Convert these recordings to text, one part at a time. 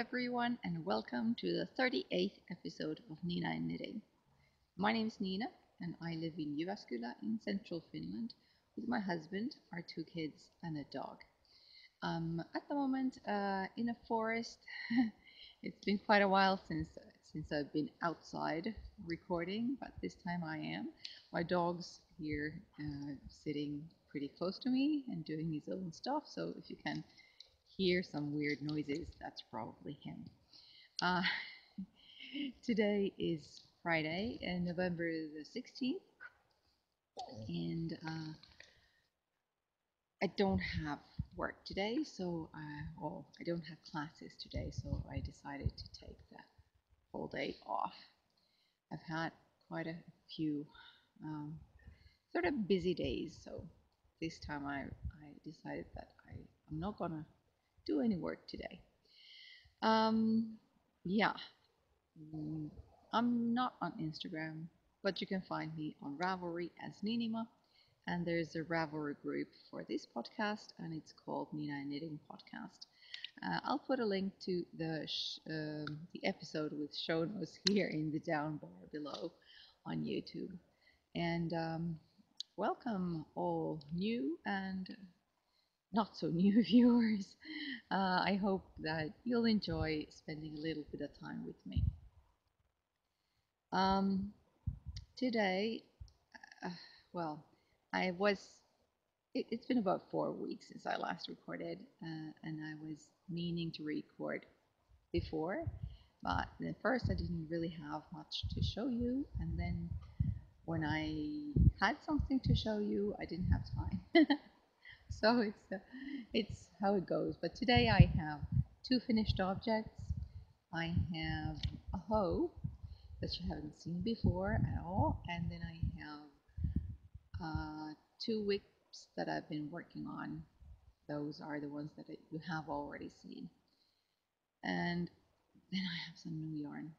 everyone, and welcome to the 38th episode of NiinaN Knitting. My name is Niina, and I live in Jyväskylä in central Finland with my husband, our two kids, and a dog. At the moment, in a forest. It's been quite a while since I've been outside recording, but this time I am. My dog's here, sitting pretty close to me and doing his own stuff. So if you can hear some weird noises, that's probably him. Uh, Today is Friday, November the 16th, and I don't have work today, so I don't have classes today, so I decided to take the whole day off. I've had quite a few sort of busy days, so this time I decided that I'm not gonna do any work today. Yeah, I'm not on Instagram, but you can find me on Ravelry as Ninima, and there's a Ravelry group for this podcast, and it's called NiinaN Knitting Podcast. I'll put a link to the episode with show notes here in the down bar below on YouTube. And welcome all new and not so new viewers. I hope that you'll enjoy spending a little bit of time with me. Today, uh, well, I was. It's been about 4 weeks since I last recorded, and I was meaning to record before, but at first I didn't really have much to show you, and then when I had something to show you, I didn't have time. So it's how it goes. But today I have two finished objects. I have a hoe that you haven't seen before at all, and then I have two wicks that I've been working on. Those are the ones that you have already seen. And then I have some new yarn.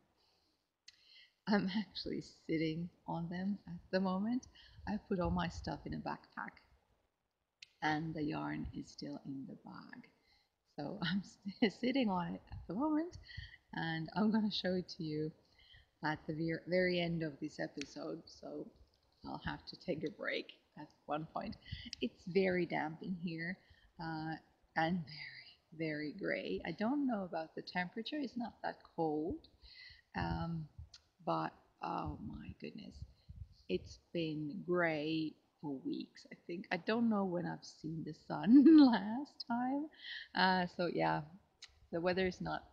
I'm actually sitting on them at the moment. I put all my stuff in a backpack, and the yarn is still in the bag. So I'm sitting on it at the moment, and I'm going to show it to you at the very end of this episode. So I'll have to take a break at one point. It's very damp in here, and very gray. I don't know about the temperature. It's not that cold, but oh my goodness, it's been gray for weeks, I think. I don't know when I've seen the sun last time. So yeah, the weather is not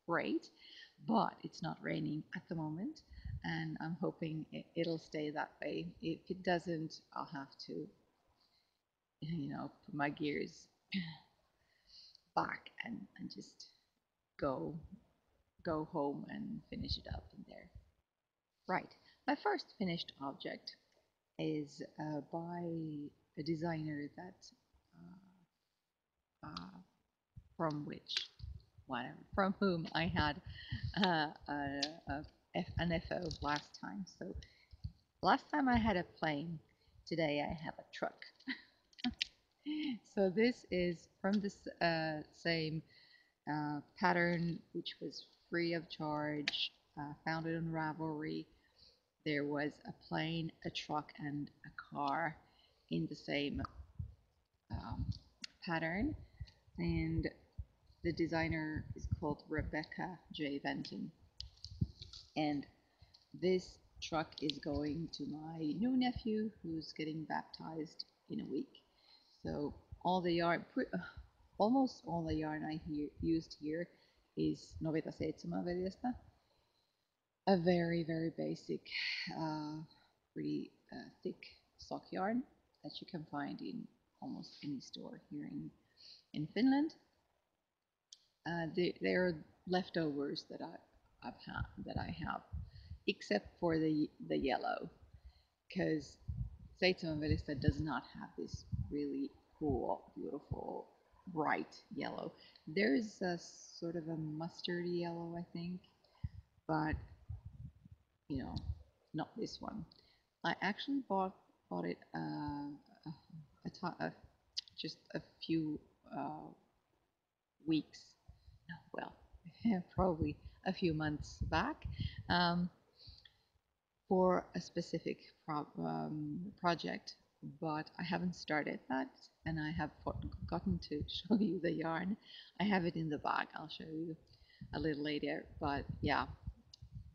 great, but it's not raining at the moment, and I'm hoping it'll stay that way. If it doesn't, I'll have to, put my gears back and just go home and finish it up in there. Right. My first finished object is by a designer that from which whatever from whom I had an FO last time. So last time I had a plane. Today I have a truck. So this is from this same pattern, which was free of charge, found it on Ravelry. There was a plane, a truck, and a car in the same pattern, and the designer is called Rebecca J. Benton. And this truck is going to my new nephew who's getting baptized in a week. So all the yarn, almost all the yarn I used here is Novita 7 a very basic, pretty thick sock yarn that you can find in almost any store here in Finland. There are leftovers that I have, except for the yellow, because 7 does not have this really cool, beautiful, bright yellow. There's a sort of a mustard yellow, I think, but not this one. I actually bought it just a few weeks, no, well, probably a few months back, um, for a specific project, but I haven't started that, and I have forgotten to show you the yarn. I have it in the bag. I'll show you a little later. But yeah,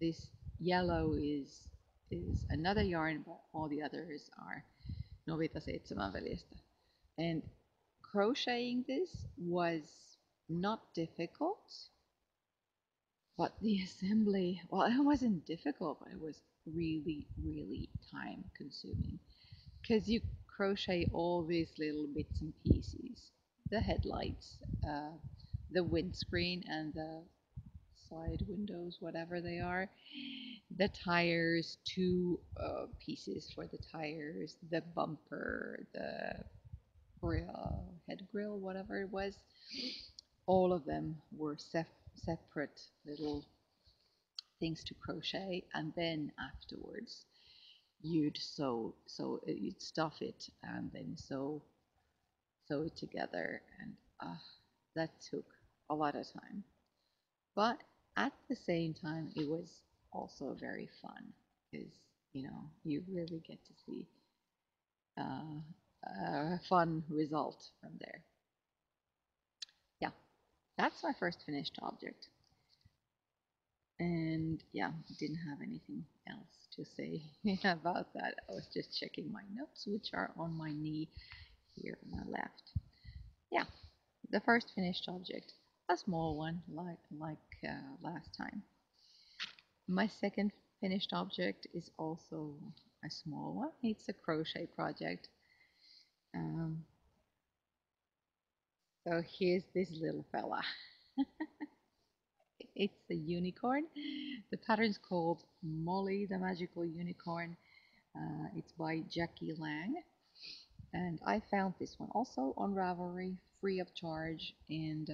this yellow is another yarn, but all the others are Novita Seitsemän veljestä. And crocheting this was not difficult, but the assembly, well, it wasn't difficult, but it was really, really time consuming because you crochet all these little bits and pieces, the headlights, the windscreen, and the side windows, whatever they are, the tires, two pieces for the tires, the bumper, the grill, head grill, whatever it was. All of them were separate little things to crochet, and then afterwards you'd stuff it and then sew it together, and that took a lot of time, but at the same time it was also very fun because you really get to see a fun result from there. Yeah, that's my first finished object. And yeah, didn't have anything else to say about that. I was just checking my notes, which are on my knee here on my left. Yeah, the first finished object, a small one, like last time. My second finished object is also a small one. It's a crochet project. Um, so here's this little fella. It's a unicorn. The pattern's called Molly the Magical Unicorn. It's by Jackie Lang. And I found this one also on Ravelry, free of charge. And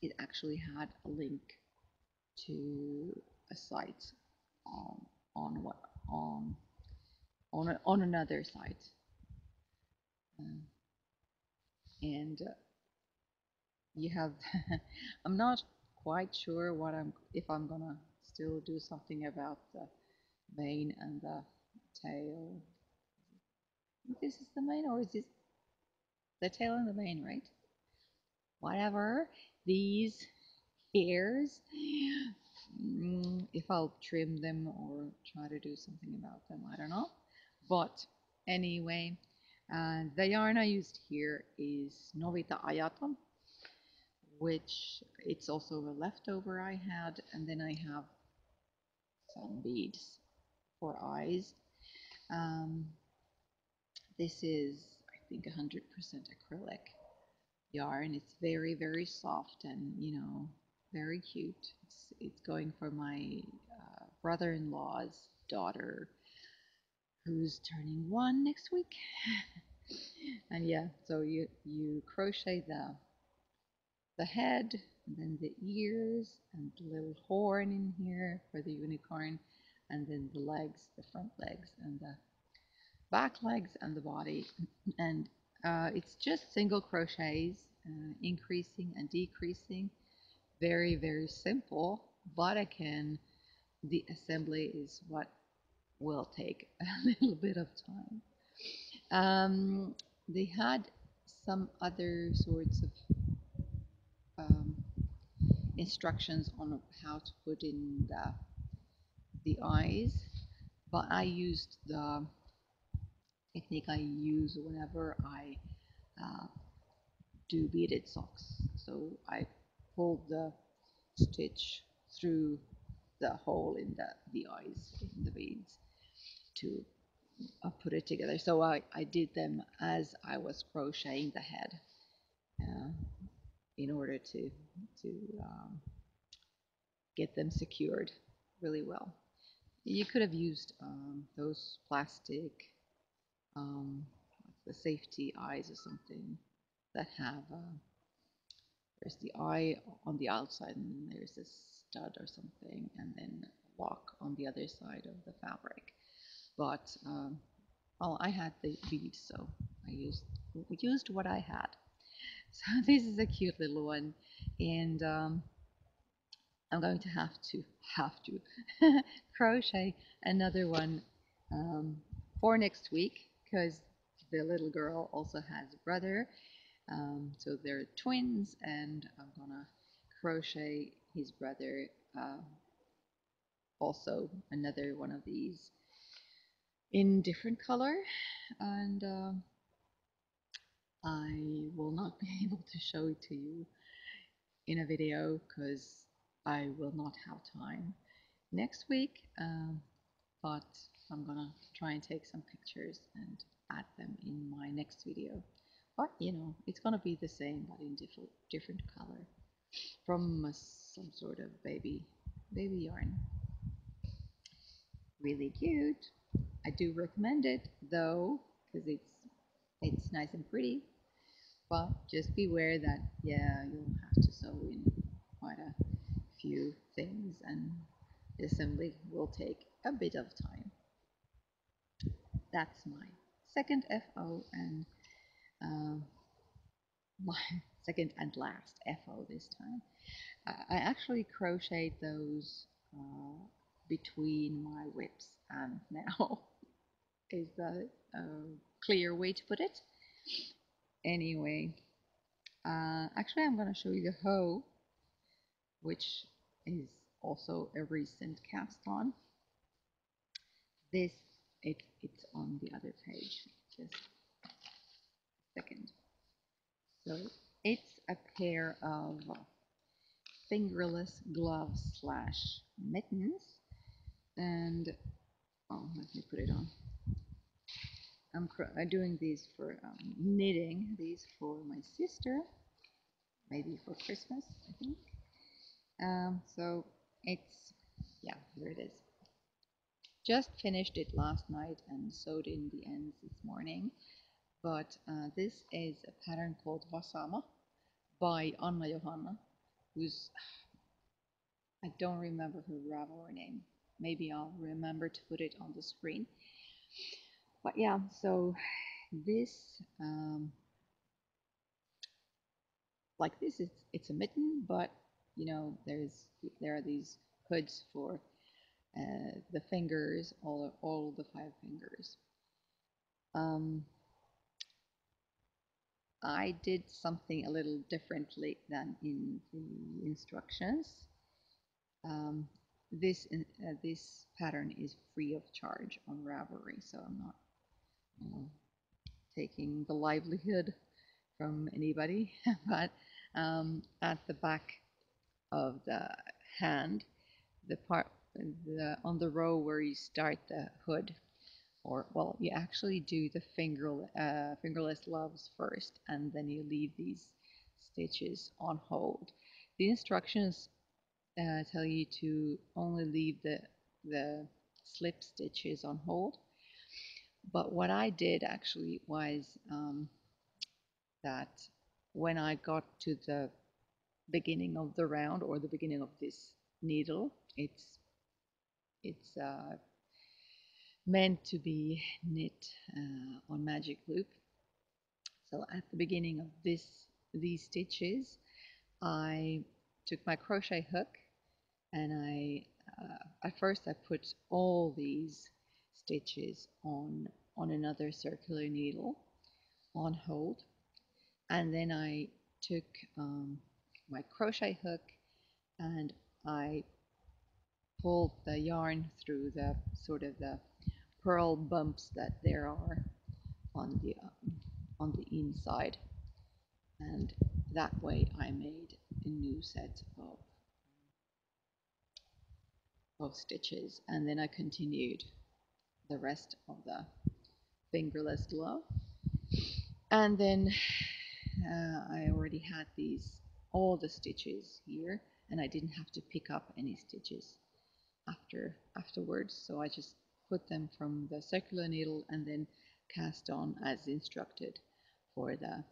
it actually had a link to a site on on what on another site. Um, and you have I'm not quite sure what if I'm gonna still do something about the mane and the tail. This is the mane, or is this the tail and the mane, right? Whatever. These hairs, if I'll trim them or try to do something about them, I don't know. But anyway, the yarn I used here is Novita Ajaton, which it's also a leftover I had, and then I have some beads for eyes. Um, this is, I think, 100% acrylic yarn. It's very, very soft and, very cute. It's going for my brother-in-law's daughter who's turning 1 next week. And yeah, so you crochet the head, and then the ears, and the little horn in here for the unicorn, and then the legs, the front legs, and the back legs, and the body. And it's just single crochets, increasing and decreasing. Very, very simple, but again, the assembly is what will take a little bit of time. They had some other sorts of instructions on how to put in the eyes, but I used the technique I use whenever I do beaded socks. So I pulled the stitch through the hole in the eyes in the beads to put it together. So I did them as I was crocheting the head uh, in order to get them secured really well. You could have used those plastic, the safety eyes or something that have, there's the eye on the outside and there's a stud or something, and then a lock on the other side of the fabric. But well, I had the beads, so I used what I had. So this is a cute little one, and I'm going to have to crochet another one for next week because the little girl also has a brother. So they're twins, and I'm gonna crochet his brother also another one of these in different color, and I will not be able to show it to you in a video because I will not have time next week, but I'm gonna try and take some pictures and add them in my next video. But you know, it's gonna be the same but in different color from some sort of baby yarn. Really cute. I do recommend it though because it's nice and pretty. But just beware that yeah, you'll have to sew in quite a few things, and the assembly will take a bit of time. That's my second FO, and my second and last FO this time. I actually crocheted those between my whips, and now is the clear way to put it. Anyway, actually I'm going to show you the hoe, which is also a recent cast on. This, it's on the other page, just a second. So it's a pair of fingerless gloves slash mittens, and oh, let me put it on. I'm doing these for knitting these for my sister, maybe for Christmas, I think. So it's, yeah, here it is. Just finished it last night and sewed in the ends this morning. But this is a pattern called Vasama by Anna Johanna, who's, I don't remember her Ravelry name. Maybe I'll remember to put it on the screen. But yeah, so this, like this, it's a mitten, but you know, there are these hoods for the fingers, all the 5 fingers. I did something a little differently than in the instructions. This pattern is free of charge on Ravelry, so I'm not taking the livelihood from anybody. But at the back of the hand, on the row where you start the hood, or well, you actually do the fingerless gloves first, and then you leave these stitches on hold. The instructions tell you to only leave the slip stitches on hold, but what I did actually was that when I got to the beginning of the round, or the beginning of this needle, it's meant to be knit on magic loop. So at the beginning of these stitches, I took my crochet hook, and at first I put all these stitches on another circular needle on hold, and then I took my crochet hook and I pulled the yarn through the sort of the purl bumps that there are on the inside, and that way I made a new set of stitches, and then I continued the rest of the fingerless glove, and then I already had all the stitches here, and I didn't have to pick up any stitches afterwards, so I just put them from the circular needle and then cast on as instructed for the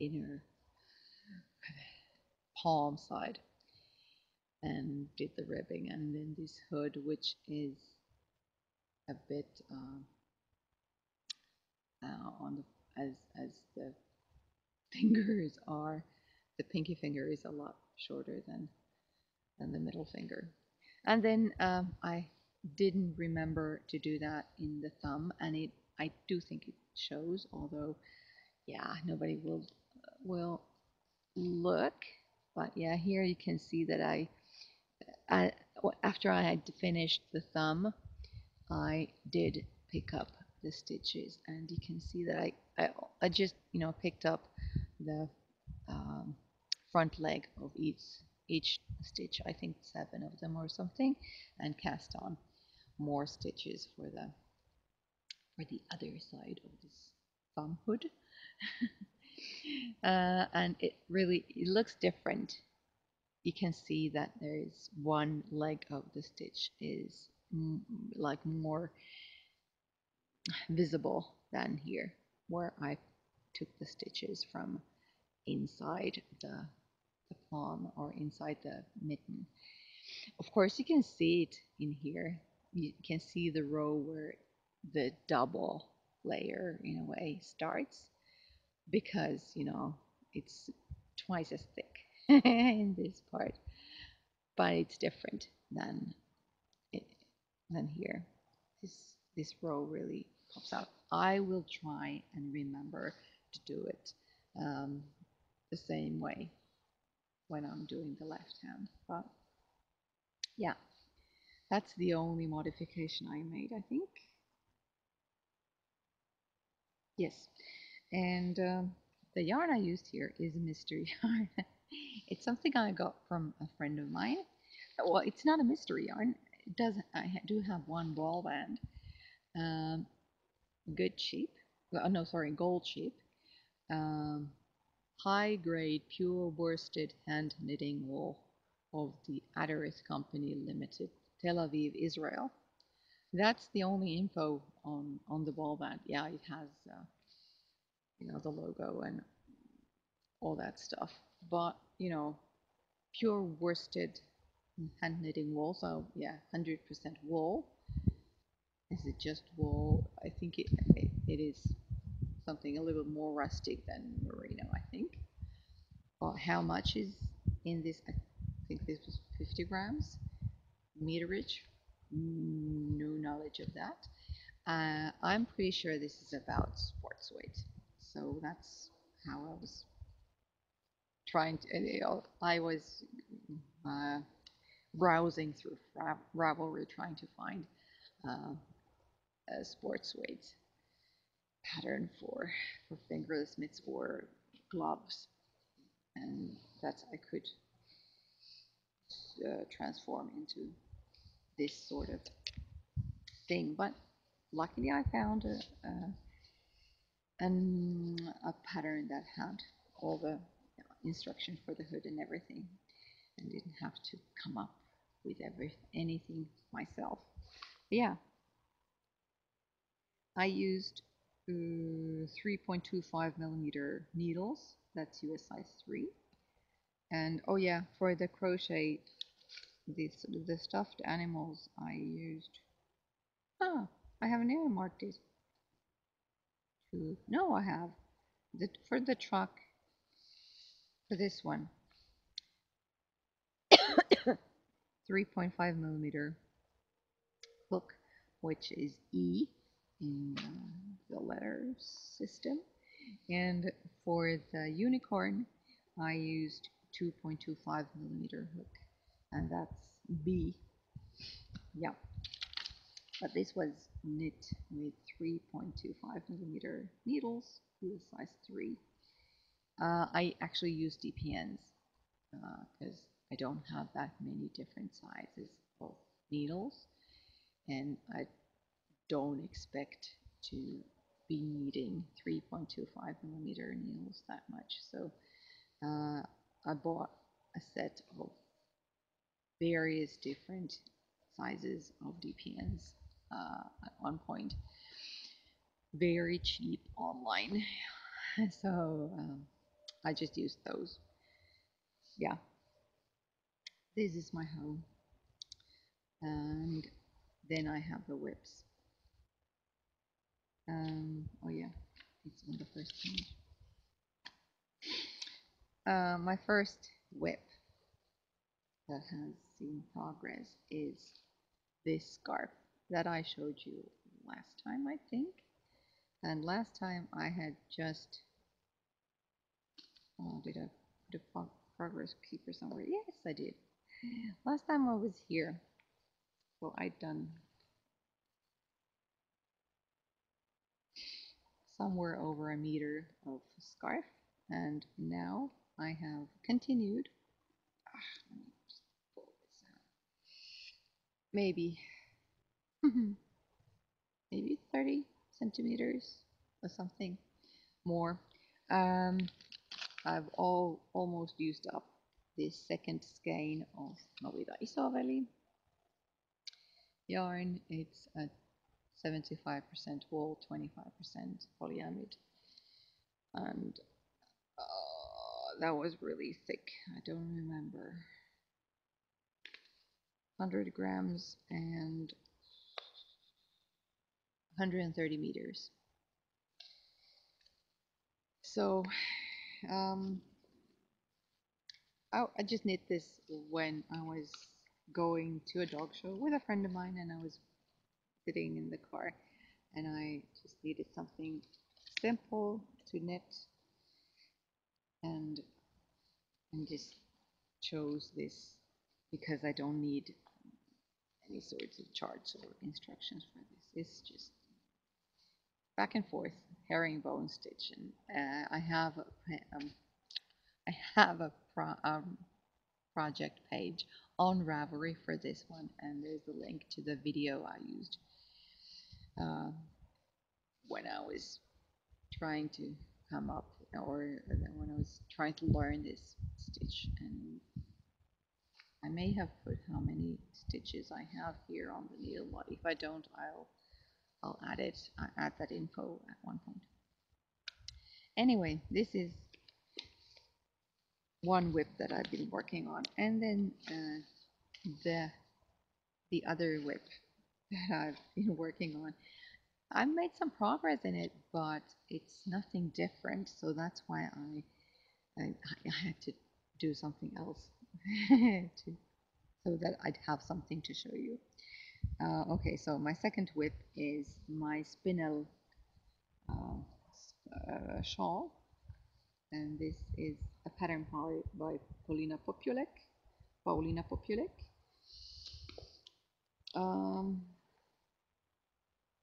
inner palm side, and did the ribbing, and then this hood, which is a bit on the as the fingers are, the pinky finger is a lot shorter than than the middle finger. And then I didn't remember to do that in the thumb, and I do think it shows, although yeah, nobody will look. But yeah, here you can see that I after I had finished the thumb, I did pick up the stitches, and you can see that I just picked up the um, front leg of each stitch. I think 7 of them or something, and cast on more stitches for the other side of this thumb hood. And it looks different. You can see that there is one leg of the stitch is like more visible than here, where I took the stitches from inside the palm or inside the mitten. Of course, you can see it in here. You can see the row where the double layer in a way starts, because it's twice as thick in this part, but it's different it, than here. This row really pops out. I will try and remember to do it the same way when I'm doing the left hand. But yeah, that's the only modification I made, I think. Yes, and the yarn I used here is a mystery yarn. It's something I got from a friend of mine. Well, it's not a mystery yarn. It does. I do have one ball band. Um, good cheap. Well, no, sorry, gold cheap. Um, high grade pure worsted hand knitting wool of the Adaris Company Limited, Tel Aviv, Israel. That's the only info on the ball band. Yeah, it has the logo and all that stuff. But pure worsted hand knitting wool. So yeah, 100% wool. Is it just wool? I think it is something a little more rustic than merino, I think. Well, how much is in this? I think this was 50 grams, meterage. No knowledge of that. I'm pretty sure this is about sports weight. So that's how I was trying to. I was uh, browsing through Ravelry trying to find uh, a sports weight pattern for fingerless mitts or gloves, and that I could transform into this sort of thing. But luckily, I found a pattern that had all the instruction for the hood and everything, and didn't have to come up with anything myself. But yeah, I used 3.25 millimeter needles. That's US size 3. And oh yeah, for the crochet, the stuffed animals I used. Ah, I haven't even marked it. No, I have. For the truck, for this one, 3.5 millimeter hook, which is E in the letter system. And for the unicorn, I used 2.25 millimeter hook, and that's B. Yeah, but this was knit with 3.25 millimeter needles, with size 3. I actually use DPNs because I don't have that many different sizes of needles, and I don't expect to be needing 3.25 millimeter needles that much. So I bought a set of various different sizes of DPNs at one point, very cheap online. So I just used those. Yeah, this is my home, and then I have the whips. Oh yeah, it's on the first page. My first whip that has seen progress is this scarf that I showed you last time, I think. And last time I had just, did I put a progress keeper somewhere? Yes, I did. Last time I was here, so I'd done somewhere over a meter of scarf, and now I have continued. Let me just pull this out. Maybe, maybe 30 centimeters or something more. Um, I've almost used up this second skein of Novita Isoveli yarn. It's a 75% wool, 25% polyamide, and that was really thick. I don't remember. 100 grams and 130 meters. So I just knit this when I was going to a dog show with a friend of mine, and I was sitting in the car, and I just needed something simple to knit, and just chose this because I don't need any sorts of charts or instructions for this. It's just back and forth herringbone stitch, and I have a project page on Ravelry for this one, and there's a link to the video I used when I was trying to come up, or when I was trying to learn this stitch. And I may have put how many stitches I have here on the needle, but if I don't, I'll add it. I add that info at one point. Anyway, this is one whip that I've been working on, and then the other whip that I've been working on. I've made some progress in it, but it's nothing different, so that's why I had to do something else so that I'd have something to show you. Okay, so my second whip is my Spinel Shawl, and this is a pattern by Paulina Populek.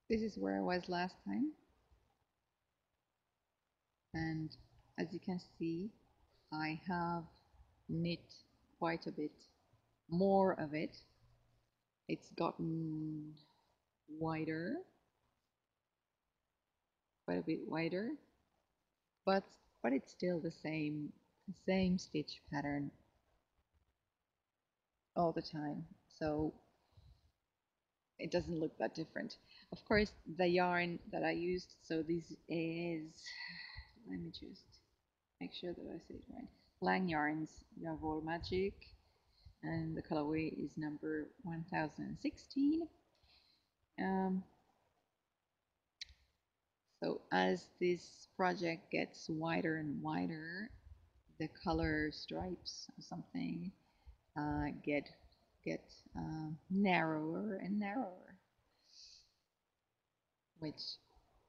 This is where I was last time, and as you can see, I have knit quite a bit more of it. It's gotten wider, quite a bit wider, but it's still the same stitch pattern all the time, so it doesn't look that different. Of course, the yarn that I used, so this is, let me just make sure that I say it right, Lang Yarns Javor Magic, and the colorway is number 1016. So as this project gets wider and wider, the color stripes or something get narrower and narrower, which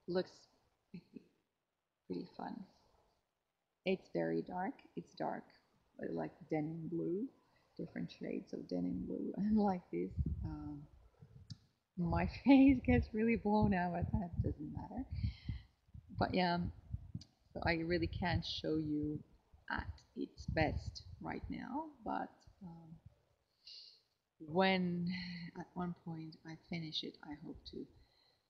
looks pretty fun. It's very dark. It's dark, like denim blue, different shades of denim blue, and like this. My face gets really blown out, but that doesn't matter. But yeah, so I really can't show you at its best right now, but when at one point I finish it, I hope to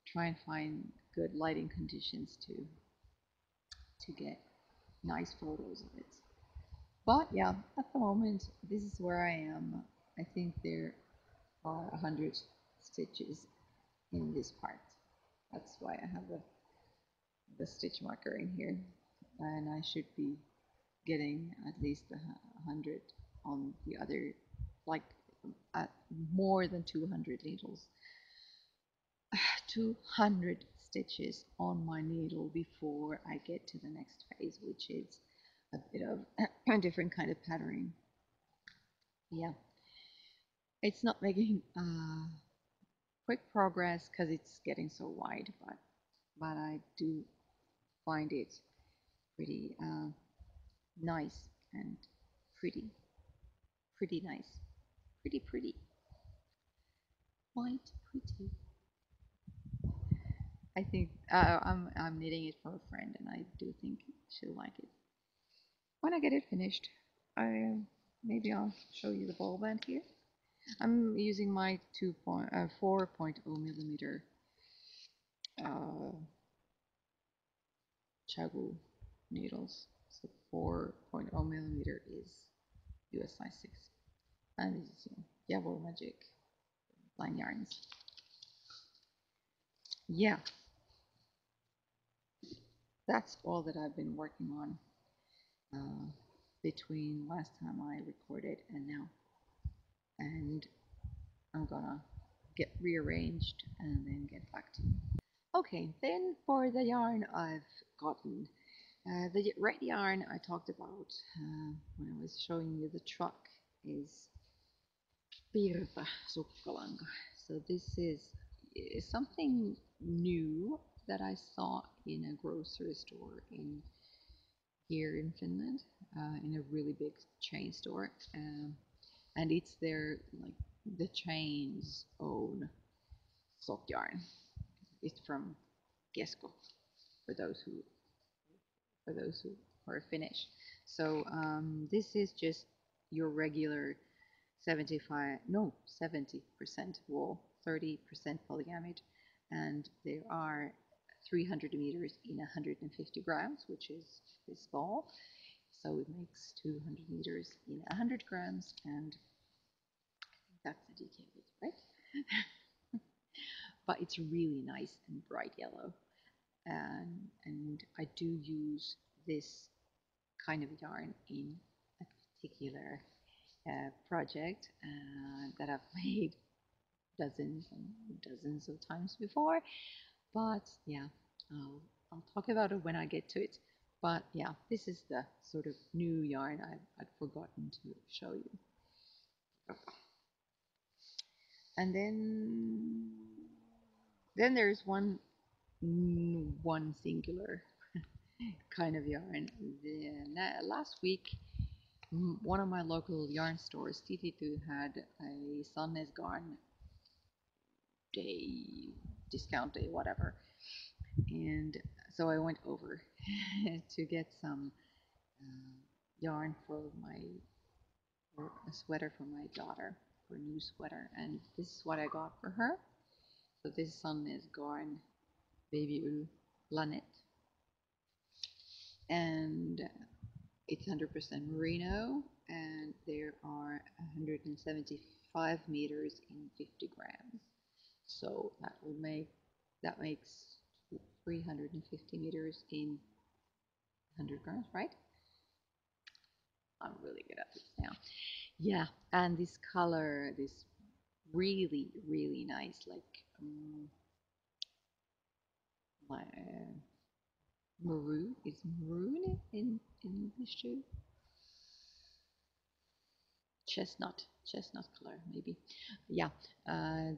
try and find good lighting conditions to get nice photos of it. But yeah, at the moment, this is where I am. I think there are 100 stitches in this part. That's why I have the stitch marker in here, and I should be getting at least 100 on the other, like at more than 200 needles. 200 stitches on my needle before I get to the next phase, which is a bit of a different kind of patterning. Yeah. It's not making quick progress because it's getting so wide, but I do find it pretty nice and pretty, pretty nice, pretty, quite pretty. I think I'm knitting it for a friend, and I do think she'll like it. When I get it finished, I maybe I'll show you the ball band here. I'm using my 4.0 millimeter uh, Chagu needles. So 4.0 millimeter is US size 6. And this is, Yellow Magic line yarns. Yeah, that's all that I've been working on between last time I recorded and now. And I'm gonna get rearranged and then get back to you. Okay, then for the yarn I've gotten. The red yarn I talked about when I was showing you the truck is Pirta sukkalanka. So this is something new that I saw in a grocery store in here in Finland, in a really big chain store, and it's their like the chain's own sock yarn. It's from Kesko for those who are Finnish. So this is just your regular 70% wool, 30% polyamide, and there are 300 meters in 150 grams, which is this ball. So it makes 200 meters in 100 grams, and that's the DK width, right? But it's really nice and bright yellow, and I do use this kind of yarn in a particular project that I've made dozens and dozens of times before. But yeah, I'll talk about it when I get to it. But yeah, this is the sort of new yarn I'd forgotten to show you. And then there's one singular kind of yarn. Last week, one of my local yarn stores, Tititu, had a Sannes garn day, discount day, whatever. And so I went over to get some yarn for a sweater for my daughter, for a new sweater. And this is what I got for her. So this Sannes garn baby wool lanet, and it's 100% merino, and there are 175 meters in 50 grams. So that makes 350 meters in 100 grams, right? I'm really good at this now. Yeah, and this color, this really nice, like my maroon. Is maroon in English too? Chestnut color maybe. Yeah,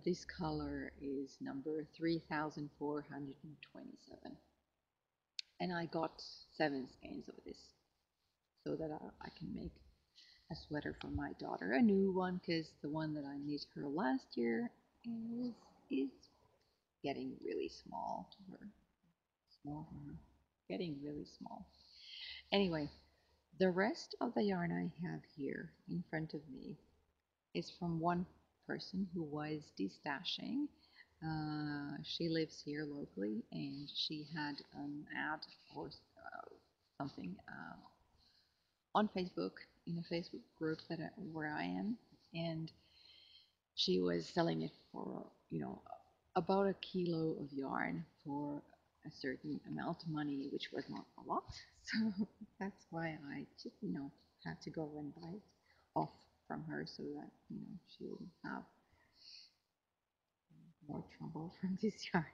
this color is number 3427, and I got 7 skeins of this so that I can make a sweater for my daughter, a new one, because the one that I knit her last year is getting really small for her, getting really small. Anyway, the rest of the yarn I have here in front of me is from one person who was destashing. She lives here locally, and she had an ad or something on Facebook, in a Facebook group where I am, and she was selling it for about a kilo of yarn for a certain amount of money, which was not a lot. So that's why I just had to go and buy it off from her so that she wouldn't have more trouble from this yarn.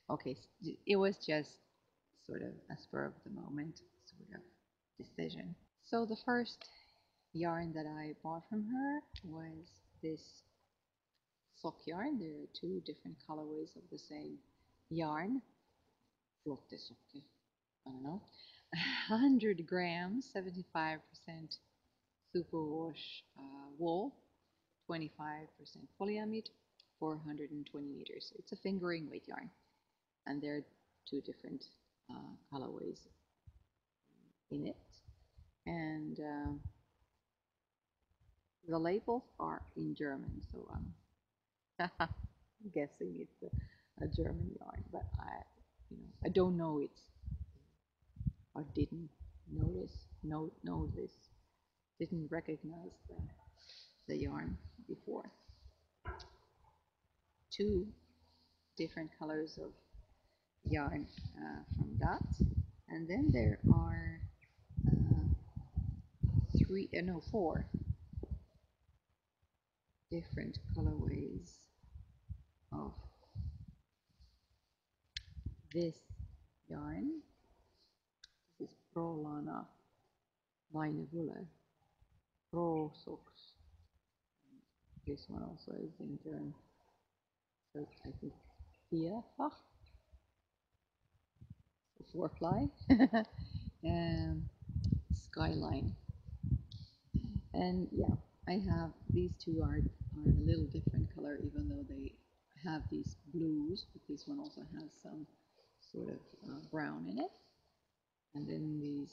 Okay, it was just sort of a spur of the moment sort of decision. So the first yarn that I bought from her was this sock yarn. There are two different colorways of the same yarn. Flottesocke, I don't know. 100 grams, 75% superwash wool, 25% polyamide, 420 meters. It's a fingering weight yarn, and there are two different colorways in it. And the labels are in German, so I'm guessing it's a German yarn, but I don't know it. I didn't know this, didn't recognize the yarn before. Two different colors of yarn from that, and then there are four different colorways of this yarn. This is Prolana Linewolle Pro Socks. This one also is in German, so I think Vierfach, four ply, and Skyline. And yeah, I have these two are a little different color, even though they have these blues, but this one also has some sort of brown in it. And then these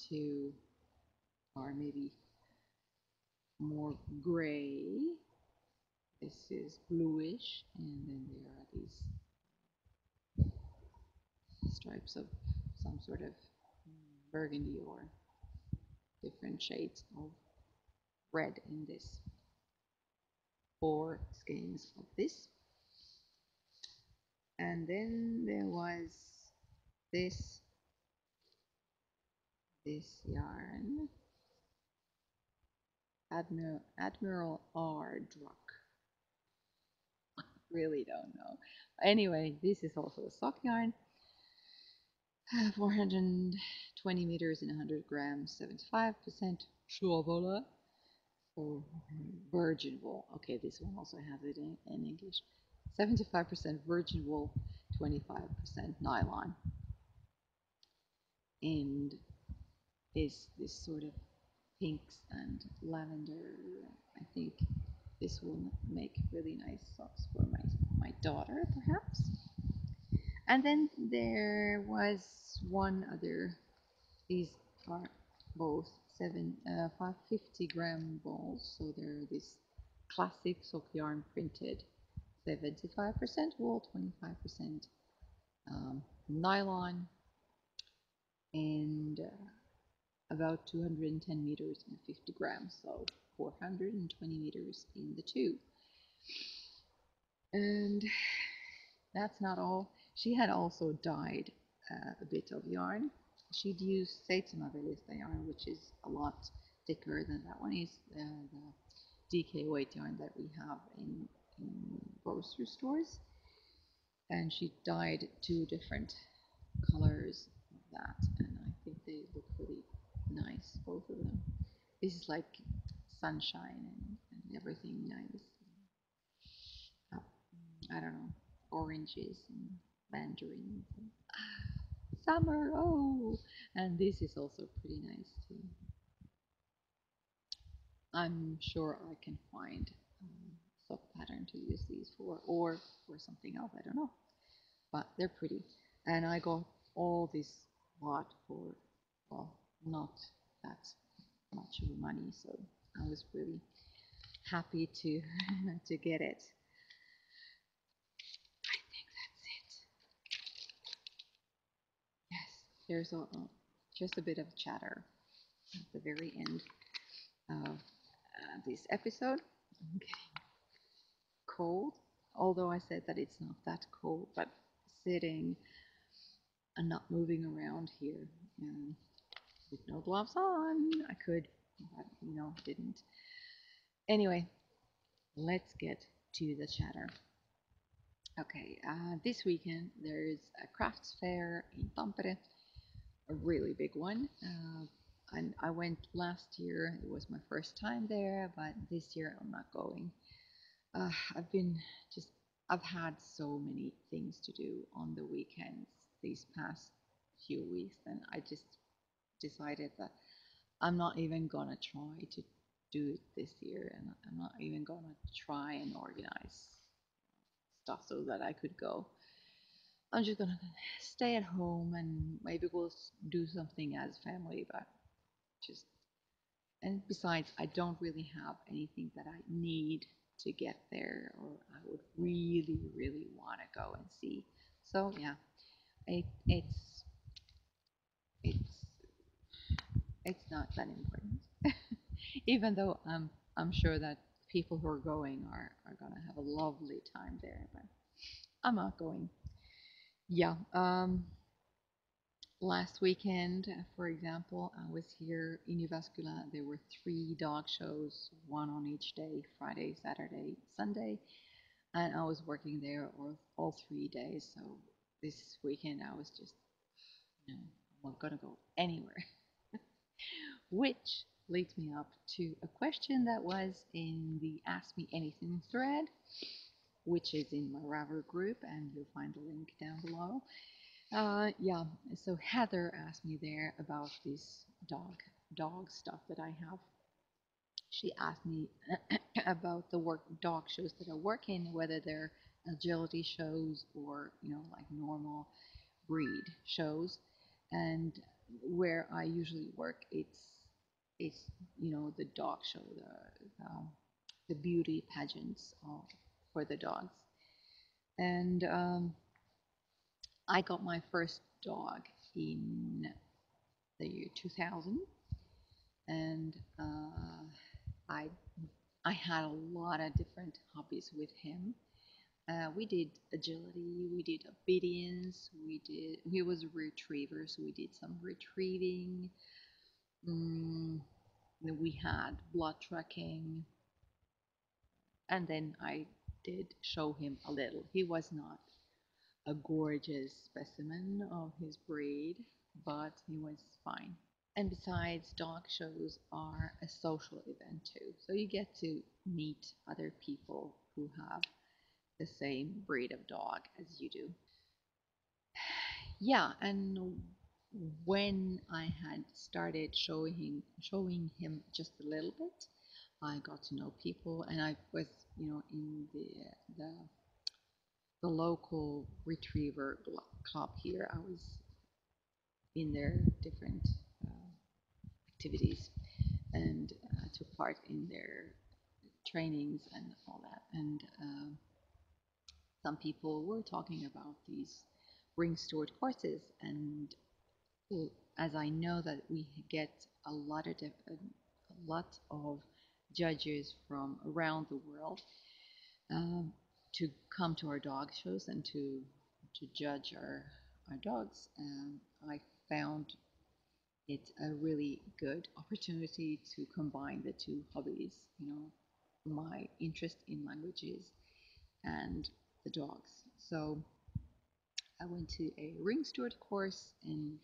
two are maybe more gray. This is bluish, and then there are these stripes of some sort of burgundy or different shades of red in this. Four skeins of this. And then there was this yarn, Admiral R. Druck. Really don't know. Anyway, this is also a sock yarn. 420 meters in 100 grams, 75% Schurwolle. So virgin wool. Okay, this one also has it in English. 75% virgin wool, 25% nylon. And is this sort of pinks and lavender. I think this will make really nice socks for my daughter, perhaps. And then there was one other. These are both 550-gram balls, so they're this classic sock yarn printed, 75% wool, 25% nylon, and about 210 meters and 50 grams, so 420 meters in the two. And that's not all. She had also dyed a bit of yarn. She'd used Seitsemavellista yarn, which is a lot thicker than that one is, the DK weight yarn that we have in grocery stores. And she dyed two different colors of that, and I think they look really nice, both of them. This is like sunshine and everything nice. I don't know, oranges and mandarins. And, summer, oh! And this is also pretty nice too. I'm sure I can find sock pattern to use these for, or for something else, I don't know. But they're pretty. And I got all this lot for, well, not that much of money, so I was really happy to to get it. I think that's it. Yes, there's just a bit of chatter at the very end of this episode. I'm getting cold, although I said that it's not that cold, but sitting and not moving around here and with no gloves on, I could, but didn't. Anyway, let's get to the chatter. Okay, this weekend there's a crafts fair in Tampere, a really big one. And I went last year. It was my first time there, but this year I'm not going. I've been just, I've had so many things to do on the weekends these past few weeks, and I just decided that I'm not even gonna try to do it this year, and I'm not even gonna try and organize stuff so that I could go. I'm just gonna stay at home and maybe we'll do something as family, but just, and besides, I don't really have anything that I need to get there or I would really, really want to go and see. So yeah, it, it's it's it's not that important. Even though I'm sure that people who are going are gonna have a lovely time there, but I'm not going. Yeah. Last weekend, for example, I was here in Uvascula. There were three dog shows, one on each day, Friday, Saturday, Sunday, and I was working there all 3 days. So this weekend I was just, no, I'm not gonna go anywhere. Which leads me up to a question that was in the Ask Me Anything thread, which is in my Raver group, and you'll find the link down below. Yeah, so Heather asked me there about this dog stuff that I have. She asked me about the dog shows that I work in, whether they're agility shows or like normal breed shows, and where I usually work, it's the dog show, the beauty pageants for the dogs, and I got my first dog in the year 2000, and I I had a lot of different hobbies with him. We did agility, we did obedience, he was a retriever, so we did some retrieving. Mm, then we had blood tracking, and then I did show him a little. He was not a gorgeous specimen of his breed, but he was fine. And besides, dog shows are a social event too. So you get to meet other people who have the same breed of dog as you do. Yeah, and when I had started showing him just a little bit, I got to know people, and I was, in the the local retriever club here. I was in their different uh, activities and took part in their trainings and all that. And some people were talking about these ring steward courses, and as I know that we get a lot of judges from around the world um, to come to our dog shows and to judge our dogs. I found it's a really good opportunity to combine the two hobbies, my interest in languages and the dogs. So I went to a ring steward course, and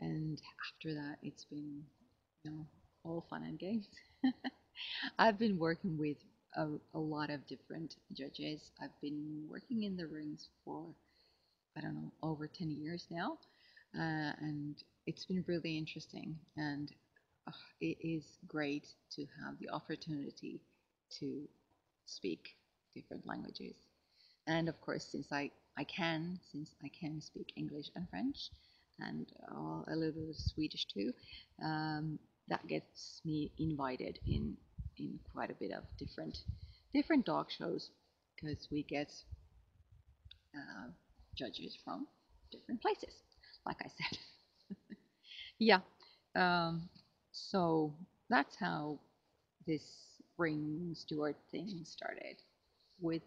after that, it's been, all fun and games. I've been working with a lot of different judges. I've been working in the rings for, I don't know, over 10 years now. And it's been really interesting. And it is great to have the opportunity to speak different languages. And of course, since I can speak English and French, and a little bit of Swedish too, that gets me invited in quite a bit of different dog shows because we get uh, judges from different places, like I said. Yeah. Um, so that's how this ring steward thing started. With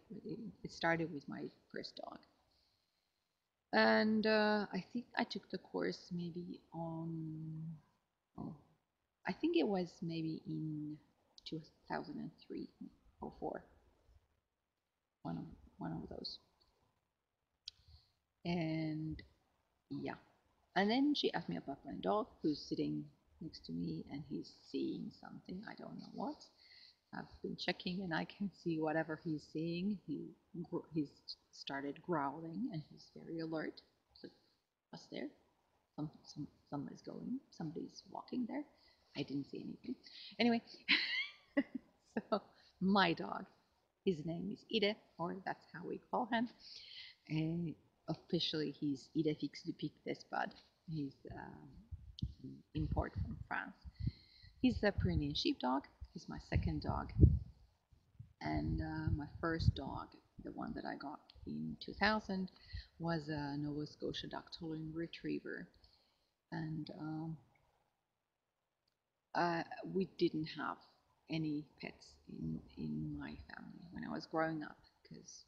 it started with my first dog. And I think I took the course maybe oh, I think it was maybe in 2003 or 4, one of one of those. And yeah, and then she asked me about my dog, who's sitting next to me, and he's seeing something. I don't know what. I've been checking, and I can see whatever he's seeing. He's started growling, and he's very alert. So, what's there? Somebody's going. Somebody's walking there. I didn't see anything. Anyway, so my dog, his name is Ide, or that's how we call him. And officially, he's Ide Fix du Pic d'Espad. He's an import from France. He's the Pyrenean sheepdog. He's my second dog. And my first dog, the one that I got in 2000, was a Nova Scotia Dachshund Retriever. And we didn't have any pets in my family when I was growing up, because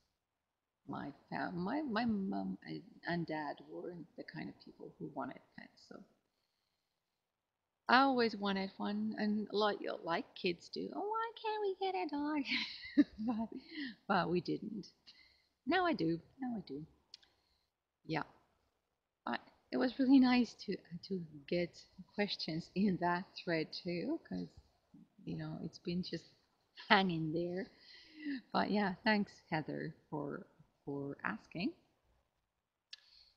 my mom and dad weren't the kind of people who wanted pets. So I always wanted one, and like kids do. Oh, why can't we get a dog? but we didn't. Now I do. Now I do. Yeah. But it was really nice to get questions in that thread too, because it's been just hanging there. But yeah, thanks Heather for asking,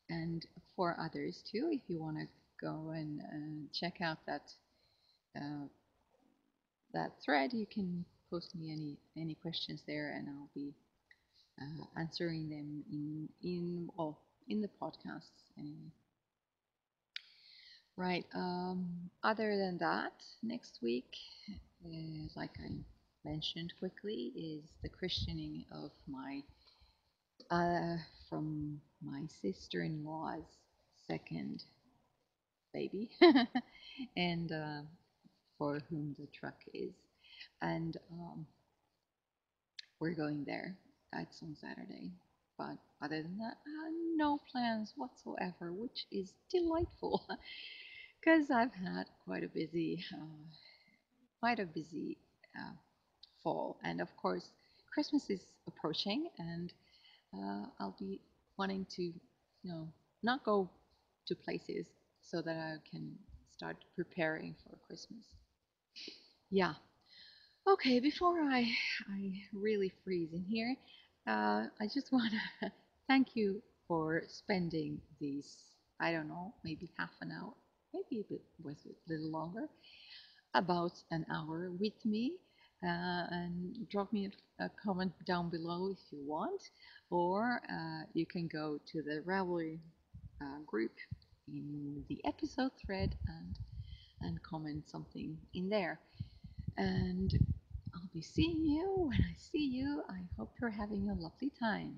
and for others too. If you want to go and check out uh, that thread, you can post me any questions there, and I'll be answering them in the podcasts anyway. Right. Other than that, next week, like I mentioned quickly, is the christening of my from my sister-in-law's second baby, and for whom the truck is, and we're going there. That's on Saturday. But other than that, no plans whatsoever, which is delightful because I've had quite a busy uh, fall, and of course, Christmas is approaching, and I'll be wanting to, not go to places so that I can start preparing for Christmas. Yeah. Okay, before I really freeze in here, I just want to thank you for spending these, I don't know, maybe half an hour, maybe was a little longer, about an hour with me. And drop me a comment down below if you want, or you can go to the Ravelry group in the episode thread and comment something in there. And I'll be seeing you when I see you. I hope you're having a lovely time.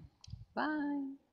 Bye.